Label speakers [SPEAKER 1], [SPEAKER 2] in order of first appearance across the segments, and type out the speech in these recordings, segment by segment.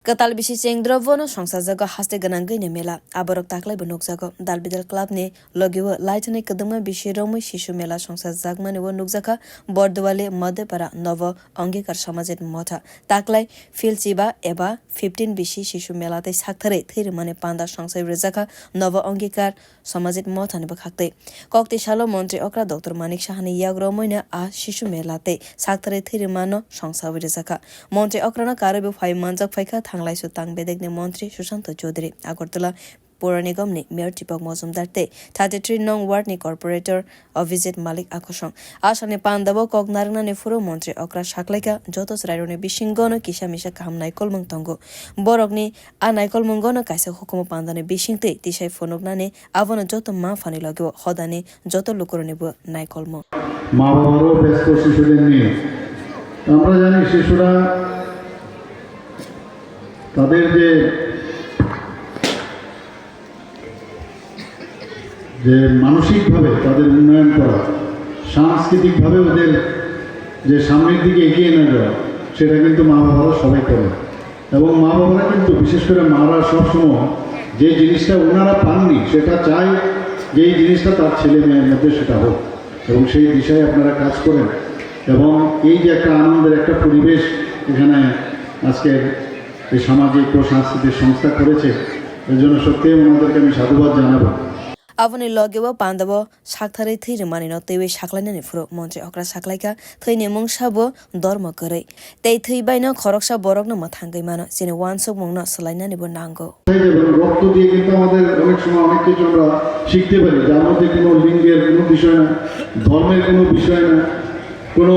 [SPEAKER 1] Katal bisi cengdrovo no songsajago haste gananggaini mela aborok taklaibo nukjago dalbidal clubni logiwo laitani kadama bisi romoi शिशु मेला songsajakmani wo nukjaka bordwale madhepara novo angikar samajit motha taklai filchiba eba 15 bisi शिशु मेला tai sakthare thirmane panda songsai rejaka novo angikar samajit motha ni bakhakte kokti salo mantri okra dr manik sahani yagromoina a शिशु मेला tai sakthare thirmano songsai rejaka mantri okrana karebe phai manjak phaika थांलाइसु तांग बेदेगनि मन्त्री Sushant Chaudhary Agartala पौर निगमनि mayor दीपक मजुमदार ते 33 नং वार्डनि corporator Abhijit मालिक आकर्षण आसाने पान्दाबो कगनारनानि फुरो मन्त्री अक्रा साक्लाइका जतस रायरनि बिसिंगनो किसामिसा काम नाइकल मंगतंगो बरगनि आ नाइकल मंगनो काइसा हुकुम पान्दानि बिसिंते तिसाइ फनगनानि आबनो जत मा फानि लगो हदानि जत लोकरनिबो नाइकल म
[SPEAKER 2] মা বাবারও ব্যস্ত শিশুদের নিয়ে আমরা জানি শিশুরা তাদের যে মানসিকভাবে তাদের উন্নয়ন করা সাংস্কৃতিকভাবে ওদের যে সামনের দিকে এগিয়ে নিয়ে যাওয়া সেটা কিন্তু মা বাবারা সবাই করে এবং মা বাবারা কিন্তু বিশেষ করে মারা সবসময় যে জিনিসটা ওনারা পাননি সেটা চায় যে এই জিনিসটা তার ছেলে মেয়ের মধ্যে সেটা হোক এবং সেই দিশায় আপনারা কাজ করেন এবং এই যে একটা আনন্দের একটা পরিবেশ এখানে আজকের এই সামাজিক ও সাংস্কৃতিক সংস্থা করেছে এর জন্য সত্যিই ওনাদেরকে আমি সাধুবাদ জানাবো
[SPEAKER 1] Avani logewa pandabo sakthare thirmani no tewe saklainani furo mantri okra saklaika thৈনি mungsabo dorma korai tei thৈ baino khoroksa borok no mathangai mano jene wansok mungno selainani bo nango
[SPEAKER 2] রক্ত দিয়ে কিন্তু আমাদের অনেক সময় অনেক কিছু আমরা শিখতে পারি যার মধ্যে কোনো লিঙ্গের কোনো বিষয় না ধর্মের কোনো বিষয় না কোনো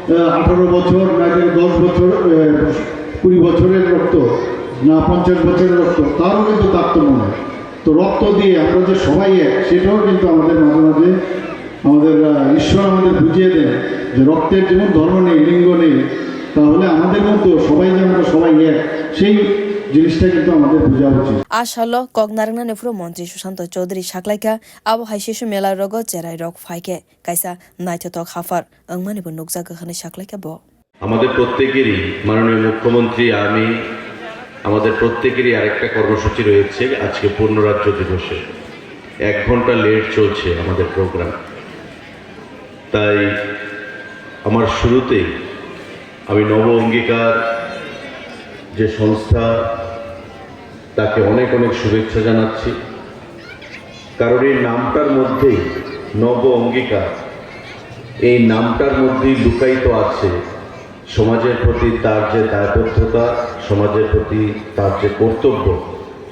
[SPEAKER 2] 18 বছর না 10 বছর 20 বছরের রক্ত না 50 বছরের রক্ত তারও কিন্তু তারতম্য নয় তো রক্ত দিয়ে আমরা যে সবাই এক সেটাও কিন্তু আমাদের মাঝে মাঝে আমাদের ঈশ্বর আমাদের বুঝিয়ে দেন যে রক্তের যেমন ধর্ম নেই লিঙ্গ নেই তাহলে আমাদের মধ্যে সবাই যে আমরা সবাই এক সেই জিনিসটা কিন্তু আমাদের বোঝা উচিত
[SPEAKER 1] আশালো কগনারনা নেফ্রো মন্ত্রী সুশান্ত চৌধুরী সাকলাইকা আবো হাই শিশু মেলা রগ চেরাই রগ ফাইকে কাইসা নাইথতক হাফার अंगमानिबो नुकजागो हने साकलाइका ब
[SPEAKER 3] আমাদের প্রত্যেকেরই মাননীয় মুখ্যমন্ত্রী আমি আমাদের প্রত্যেকেরই আরেকটা কর্মসূচি রয়েছে আজকে পূর্ণরাজ্য দিবসে 1 ঘন্টা লেট চলছে আমাদের প্রোগ্রাম তাই আমার শুরুতেই আমি নব অঙ্গীকার যে সংস্থা তাকে অনেক অনেক শুভেচ্ছা জানাচ্ছি কারণ এই নামটার মধ্যেই নব অঙ্গীকার এই নামটার মধ্যেই লুকায়িত আছে সমাজের প্রতি তার যে দায়বদ্ধতা সমাজের প্রতি তার যে কর্তব্য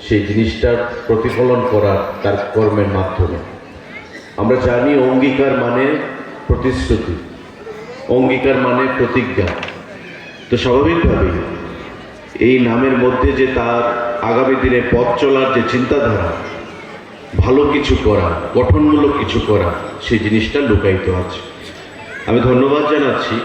[SPEAKER 3] সেই জিনিসটার প্রতিফলন করার তার কর্মের মাধ্যমে আমরা জানি অঙ্গীকার মানে প্রতিশ্রুতি অঙ্গীকার মানে প্রতিজ্ঞা তো স্বাভাবিকভাবেই এই নামের মধ্যে যে তার আগামী দিনে পথ চলার যে চিন্তাধারা ভালো কিছু করা গঠনমূলক কিছু করা সেই জিনিসটা লুকায়িত আছে আমি ধন্যবাদ জানাচ্ছি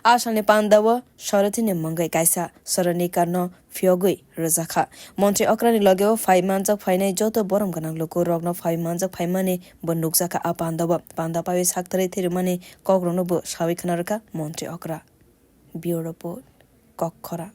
[SPEAKER 1] आसाने पान्दावा सरथिने मंगाई काइसा सरनि कार्नो फियोगै रजाखा मन्त्री अक्रानि लगेवा फाइ मानजक फाइनाइ जतो बरम गनां लोको रग्न फाइ मानजक फाइमाने बनुकजाका आ पान्दावा पान्दा पावे साक्थरे थिरमाने कग्रनो बो सावै खनारका मन्त्री अक्रा बियो रिपोर्ट कखरा